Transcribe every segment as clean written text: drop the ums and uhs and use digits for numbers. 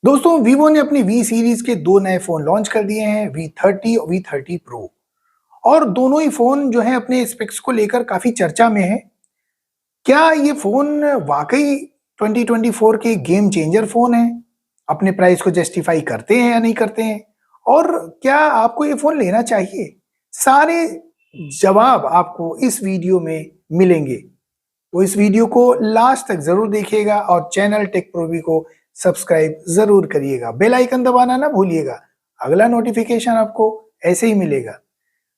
दोस्तों वीवो ने अपनी वी सीरीज के दो नए फोन लॉन्च कर दिए हैं, V30 और V30 प्रो। और दोनों ही फोन जो है अपने स्पेक्स को लेकर काफी चर्चा में है। क्या ये फोन वाकई 2024 के गेम चेंजर फोन है? अपने प्राइस को जस्टिफाई करते हैं या नहीं करते हैं? और क्या आपको ये फोन लेना चाहिए? सारे जवाब आपको इस वीडियो में मिलेंगे। तो इस वीडियो को लास्ट तक जरूर देखिएगा और चैनल टेक प्रोवी को सब्सक्राइब जरूर करिएगा। बेल आइकन दबाना ना भूलिएगा, अगला नोटिफिकेशन आपको ऐसे ही मिलेगा।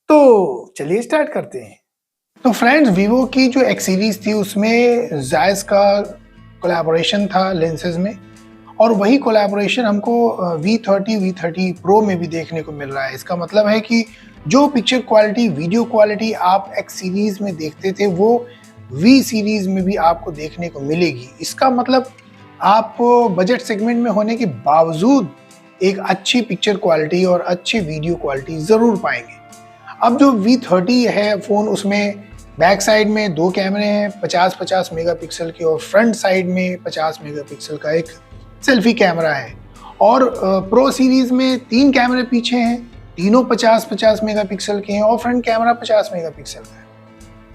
तो चलिए स्टार्ट करते हैं। तो फ्रेंड्स, वीवो की जो एक्स सीरीज थी उसमें जायस का कोलैबोरेशन था लेंसेज में, और वही कोलैबोरेशन हमको V30 प्रो में भी देखने को मिल रहा है। इसका मतलब है कि जो पिक्चर क्वालिटी, वीडियो क्वालिटी आप एक्स सीरीज में देखते थे वो वी सीरीज में भी आपको देखने को मिलेगी। इसका मतलब आप बजट सेगमेंट में होने के बावजूद एक अच्छी पिक्चर क्वालिटी और अच्छी वीडियो क्वालिटी जरूर पाएंगे। अब जो V30 है फोन, उसमें बैक साइड में दो कैमरे हैं 50-50 मेगापिक्सल के, और फ्रंट साइड में 50 मेगापिक्सल का एक सेल्फी कैमरा है। और प्रो सीरीज में तीन कैमरे पीछे हैं, तीनों 50-50 मेगापिक्सल के हैं, और फ्रंट कैमरा 50 मेगापिक्सल का है।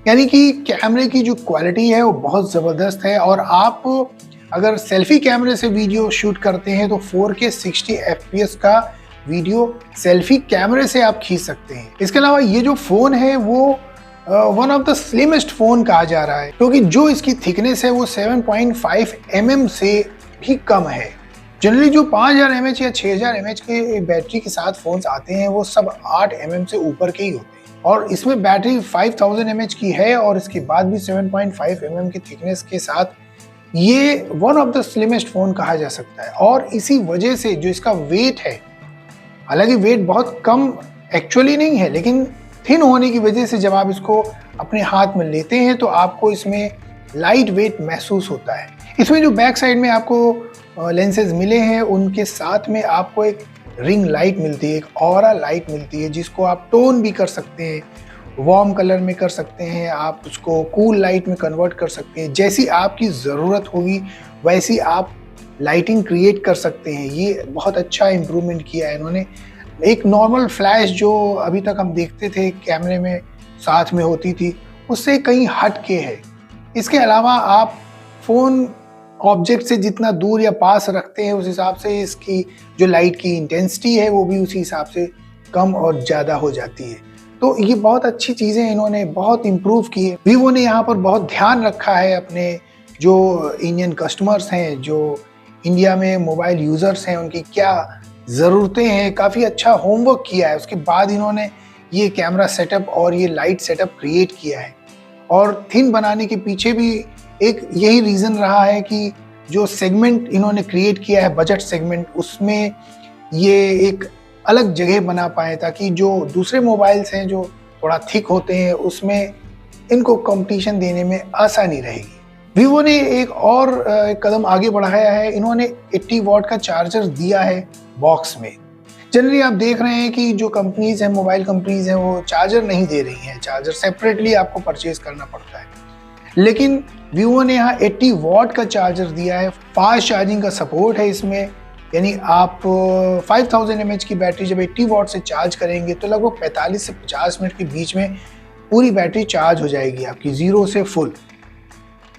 यानी कि कैमरे की जो क्वालिटी है वो बहुत ज़बरदस्त है। और आप अगर सेल्फी कैमरे से वीडियो शूट करते हैं तो 4K 60 FPS का वीडियो सेल्फी कैमरे से आप खींच सकते हैं। इसके अलावा ये जो फ़ोन है वो one of the slimmest phone कहा जा रहा है, क्योंकि जो इसकी थिकनेस है वो 7.5 mm से भी कम है। जनरली जो 5000 mAh या 6000 mAh के बैटरी के साथ फ़ोन्स आते हैं वो सब 8 mm से ऊपर के ही होते हैं, और इसमें बैटरी 5000 mAh की है, और इसके बाद भी 7.5 mm की थिकनेस के साथ ये one of the slimmest phone कहा जा सकता है। और इसी वजह से जो इसका वेट है, हालांकि वेट बहुत कम एक्चुअली नहीं है, लेकिन थिन होने की वजह से जब आप इसको अपने हाथ में लेते हैं तो आपको इसमें लाइट वेट महसूस होता है। इसमें जो बैक साइड में आपको लेंसेज मिले हैं उनके साथ में आपको एक रिंग लाइट मिलती है, एक ऑरा लाइट मिलती है, जिसको आप टोन भी कर सकते हैं, वार्म कलर में कर सकते हैं, आप उसको कूल लाइट में कन्वर्ट कर सकते हैं। जैसी आपकी ज़रूरत होगी वैसी आप लाइटिंग क्रिएट कर सकते हैं। ये बहुत अच्छा इम्प्रूवमेंट किया है इन्होंने। एक नॉर्मल फ्लैश जो अभी तक हम देखते थे कैमरे में साथ में होती थी, उससे कहीं हट के है। इसके अलावा आप फ़ोन ऑब्जेक्ट से जितना दूर या पास रखते हैं उस हिसाब से इसकी जो लाइट की इंटेंसिटी है वो भी उसी हिसाब से कम और ज़्यादा हो जाती है। तो ये बहुत अच्छी चीज़ें इन्होंने बहुत इम्प्रूव की है। वीवो ने यहाँ पर बहुत ध्यान रखा है अपने जो इंडियन कस्टमर्स हैं, जो इंडिया में मोबाइल यूज़र्स हैं, उनकी क्या ज़रूरतें हैं, काफ़ी अच्छा होमवर्क किया है। उसके बाद इन्होंने ये कैमरा सेटअप और ये लाइट सेटअप क्रिएट किया है। और थिन बनाने के पीछे भी एक यही रीज़न रहा है कि जो सेगमेंट इन्होंने क्रिएट किया है, बजट सेगमेंट, उसमें ये एक अलग जगह बना पाए ताकि जो दूसरे मोबाइल्स हैं जो थोड़ा थिक होते हैं उसमें इनको कंपटीशन देने में आसानी रहेगी। वीवो ने एक और कदम आगे बढ़ाया है। इन्होंने 80 वॉट का चार्जर दिया है बॉक्स में। जनरली आप देख रहे हैं कि जो कंपनीज हैं, मोबाइल कंपनीज हैं, वो चार्जर नहीं दे रही हैं, चार्जर सेपरेटली आपको परचेज करना पड़ता है। लेकिन वीवो ने यहाँ 80 वॉट का चार्जर दिया है। फास्ट चार्जिंग का सपोर्ट है इसमें, यानी आप 5000 mAh की बैटरी जब 80 वॉट से चार्ज करेंगे तो लगभग 45 से 50 मिनट के बीच में पूरी बैटरी चार्ज हो जाएगी आपकी, ज़ीरो से फुल।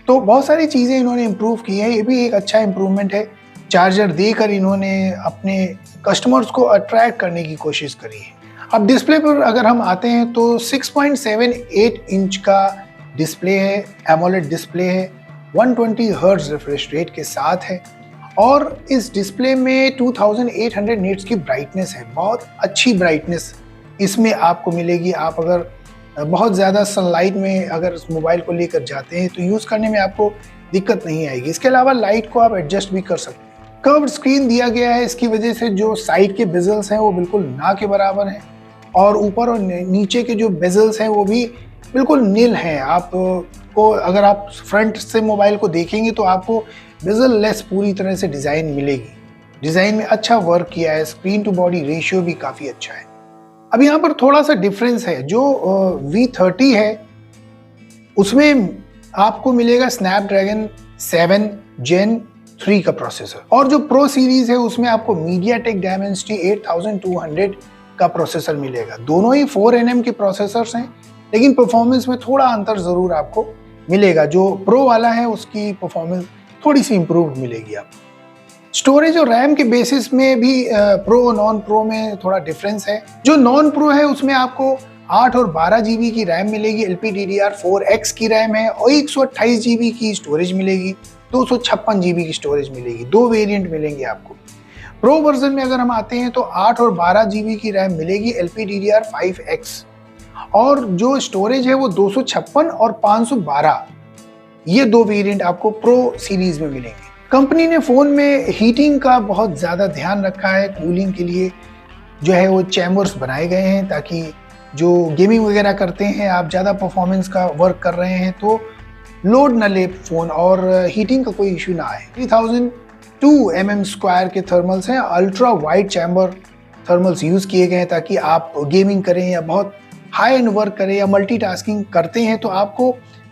तो बहुत सारी चीज़ें इन्होंने इम्प्रूव की है, ये भी एक अच्छा इम्प्रूवमेंट है। चार्जर देकर इन्होंने अपने कस्टमर्स को अट्रैक्ट करने की कोशिश करी है। अब डिस्प्ले पर अगर हम आते हैं तो 6.78 इंच का डिस्प्ले है, एमोलेड डिस्प्ले है, 120 हर्ट्ज रिफ्रेश रेट के साथ है, और इस डिस्प्ले में 2800 निट्स की ब्राइटनेस है। बहुत अच्छी ब्राइटनेस इसमें आपको मिलेगी। आप अगर बहुत ज़्यादा सनलाइट में अगर इस मोबाइल को लेकर जाते हैं तो यूज़ करने में आपको दिक्कत नहीं आएगी। इसके अलावा लाइट को आप एडजस्ट भी कर सकते हैं। कर्व्ड स्क्रीन दिया गया है, इसकी वजह से जो साइड के बेजल्स हैं वो बिल्कुल ना के बराबर हैं, और ऊपर और नीचे के जो बेजल्स हैं वो भी बिल्कुल नील हैं। आपको अगर आप फ्रंट से मोबाइल को देखेंगे तो आपको बेजल लेस पूरी तरह से डिज़ाइन मिलेगी। डिज़ाइन में अच्छा वर्क किया है, स्क्रीन टू बॉडी रेशियो भी काफ़ी अच्छा है। अब यहाँ पर थोड़ा सा डिफरेंस है। जो V30 है उसमें आपको मिलेगा स्नैपड्रैगन 7 Gen 3 का प्रोसेसर। और जो प्रो सीरीज है उसमें आपको MediaTek Dimensity 8200 का प्रोसेसर मिलेगा। दोनों ही 4nm के प्रोसेसर्स हैं, लेकिन परफॉर्मेंस में थोड़ा अंतर जरूर आपको मिलेगा। जो प्रो वाला है उसकी परफॉर्मेंस थोड़ी सी इंप्रूव्ड मिलेगी आपको। स्टोरेज और रैम के बेसिस में भी प्रो नॉन प्रो में थोड़ा डिफरेंस है। जो नॉन प्रो है उसमें आपको 8 और 12 GB की रैम मिलेगी, LPDDR4X की रैम है, और 128 GB की स्टोरेज मिलेगी, 256 GB की स्टोरेज मिलेगी। 2 वेरिएंट मिलेंगे आपको। प्रो वर्जन में अगर हम आते हैं तो 8 और 12 GB की रैम मिलेगी, LPDDR5X, और जो स्टोरेज है वो 256 और 512, ये 2 वेरिएंट आपको प्रो सीरीज में मिलेंगे। कंपनी ने फ़ोन में हीटिंग का बहुत ज़्यादा ध्यान रखा है। कूलिंग के लिए जो है वो चैम्बर्स बनाए गए हैं, ताकि जो गेमिंग वगैरह करते हैं, आप ज़्यादा परफॉर्मेंस का वर्क कर रहे हैं तो लोड न ले फ़ोन और हीटिंग का कोई इशू ना आए। 3002 mm² के थर्मल्स हैं, ultra wide chamber thermals use किए गए हैं, ताकि आप गेमिंग करें या बहुत हाई एंड वर्क करें या मल्टीटास्किंग करते हैं तो आपको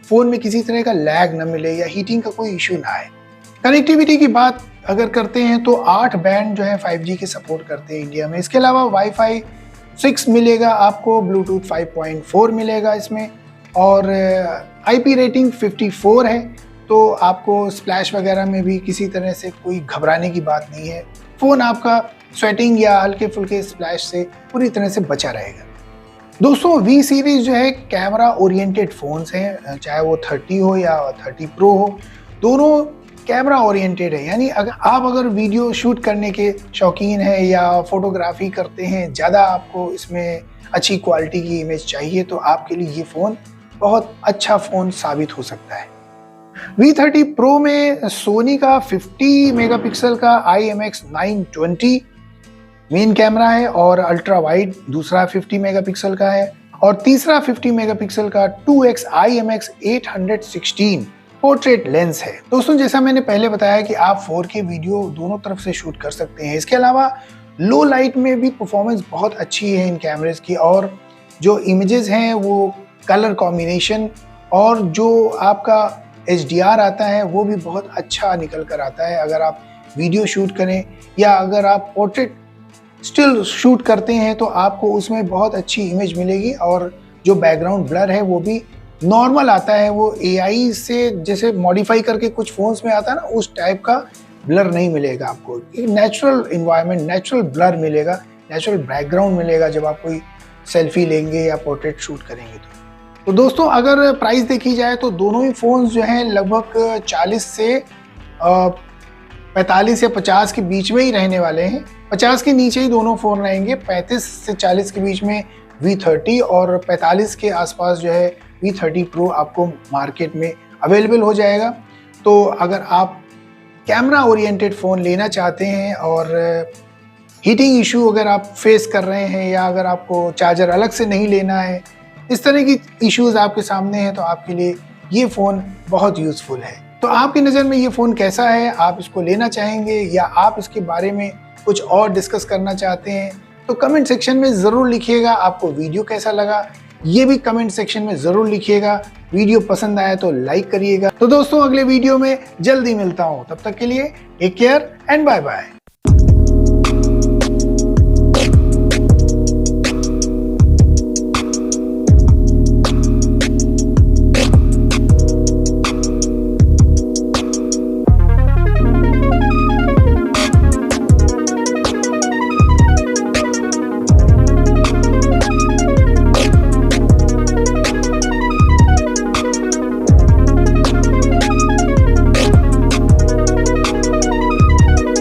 फ़ोन में किसी तरह का लैग न मिले या हीटिंग का कोई इशू ना आए। कनेक्टिविटी की बात अगर करते हैं तो 8 बैंड जो है 5G के सपोर्ट करते हैं इंडिया में। इसके अलावा वाईफाई 6 मिलेगा आपको, ब्लूटूथ 5.4 मिलेगा इसमें, और IP रेटिंग 54 है, तो आपको स्प्लैश वगैरह में भी किसी तरह से कोई घबराने की बात नहीं है। फ़ोन आपका स्वेटिंग या हल्के फुल्के स्प्लैश से पूरी तरह से बचा रहेगा। दोस्तों V सीरीज जो है कैमरा ओरिएंटेड फ़ोन्स हैं, चाहे वो 30 हो या 30 प्रो हो, दोनों कैमरा ओरिएंटेड है। यानी अगर वीडियो शूट करने के शौकीन हैं या फोटोग्राफी करते हैं, ज़्यादा आपको इसमें अच्छी क्वालिटी की इमेज चाहिए, तो आपके लिए ये फ़ोन बहुत अच्छा फ़ोन साबित हो सकता है। V30 Pro में सोनी का 50 मेगापिक्सल का IMX920 मेन कैमरा है, और अल्ट्रा वाइड दूसरा 50 मेगापिक्सल का है, और तीसरा 50 मेगापिक्सल का 2x IMX816 पोर्ट्रेट लेंस है। दोस्तों जैसा मैंने पहले बताया कि आप 4K वीडियो दोनों तरफ से शूट कर सकते हैं। इसके अलावा लो लाइट में भी परफॉर्मेंस बहुत अच्छी है इन कैमरेज की, और जो इमेजेस हैं वो कलर कॉम्बिनेशन और जो आपका HDR आता है वो भी बहुत अच्छा निकल कर आता है। अगर आप वीडियो शूट करें या अगर आप पोर्ट्रेट स्टिल शूट करते हैं तो आपको उसमें बहुत अच्छी इमेज मिलेगी, और जो बैकग्राउंड ब्लर है वो भी नॉर्मल आता है। वो AI से जैसे मॉडिफाई करके कुछ फोन्स में आता है ना, उस टाइप का ब्लर नहीं मिलेगा आपको। एक नेचुरल इन्वायरमेंट, नेचुरल ब्लर मिलेगा, नेचुरल बैकग्राउंड मिलेगा जब आप कोई सेल्फी लेंगे या पोर्ट्रेट शूट करेंगे तो दोस्तों अगर प्राइस देखी जाए तो दोनों ही फ़ोन्स जो हैं लगभग 40 से 45 या 50 के बीच में ही रहने वाले हैं। 50 के नीचे ही दोनों फ़ोन रहेंगे। 35 से 40 के बीच में V30 और 45 के आसपास जो है V30 Pro आपको मार्केट में अवेलेबल हो जाएगा। तो अगर आप कैमरा ओरिएंटेड फ़ोन लेना चाहते हैं और हीटिंग इशू अगर आप फेस कर रहे हैं, या अगर आपको चार्जर अलग से नहीं लेना है, इस तरह की इश्यूज़ आपके सामने हैं, तो आपके लिए ये फ़ोन बहुत यूज़फुल है। तो आपकी नज़र में ये फ़ोन कैसा है? आप इसको लेना चाहेंगे या आप इसके बारे में कुछ और डिस्कस करना चाहते हैं? तो कमेंट सेक्शन में ज़रूर लिखिएगा। आपको वीडियो कैसा लगा ये भी कमेंट सेक्शन में ज़रूर लिखिएगा। वीडियो पसंद आया तो लाइक करिएगा। तो दोस्तों अगले वीडियो में जल्दी मिलता हूँ, तब तक के लिए take care and bye bye.